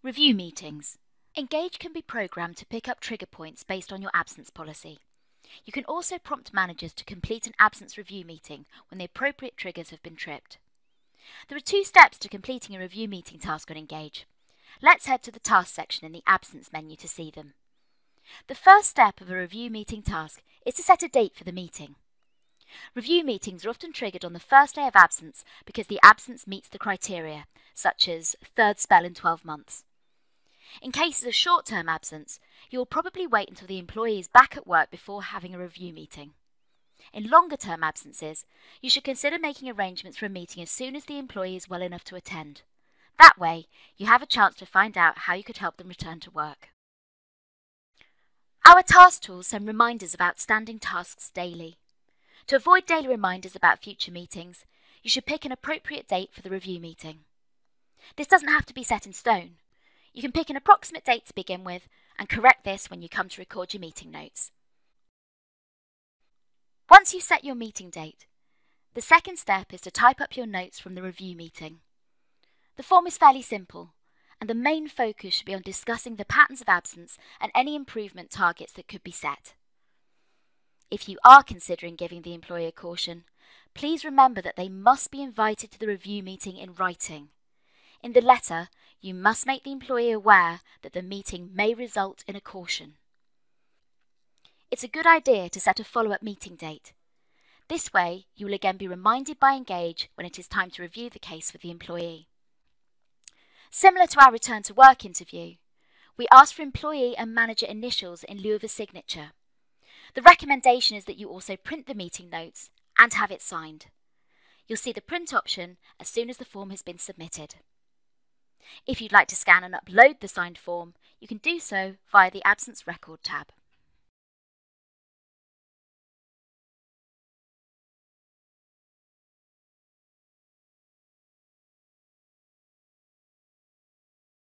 Review meetings. Engage can be programmed to pick up trigger points based on your absence policy. You can also prompt managers to complete an absence review meeting when the appropriate triggers have been tripped. There are 2 steps to completing a review meeting task on Engage. Let's head to the task section in the absence menu to see them. The first step of a review meeting task is to set a date for the meeting. Review meetings are often triggered on the first day of absence because the absence meets the criteria, such as third spell in 12 months. In cases of short-term absence, you will probably wait until the employee is back at work before having a review meeting. In longer-term absences, you should consider making arrangements for a meeting as soon as the employee is well enough to attend. That way, you have a chance to find out how you could help them return to work. Our task tools send reminders of outstanding tasks daily. To avoid daily reminders about future meetings, you should pick an appropriate date for the review meeting. This doesn't have to be set in stone. You can pick an approximate date to begin with and correct this when you come to record your meeting notes. Once you've set your meeting date, the second step is to type up your notes from the review meeting. The form is fairly simple, and the main focus should be on discussing the patterns of absence and any improvement targets that could be set. If you are considering giving the employee a caution, please remember that they must be invited to the review meeting in writing. In the letter, you must make the employee aware that the meeting may result in a caution. It's a good idea to set a follow-up meeting date. This way, you will again be reminded by Engage when it is time to review the case with the employee. Similar to our return to work interview, we ask for employee and manager initials in lieu of a signature. The recommendation is that you also print the meeting notes and have it signed. You'll see the print option as soon as the form has been submitted. If you'd like to scan and upload the signed form, you can do so via the Absence Record tab.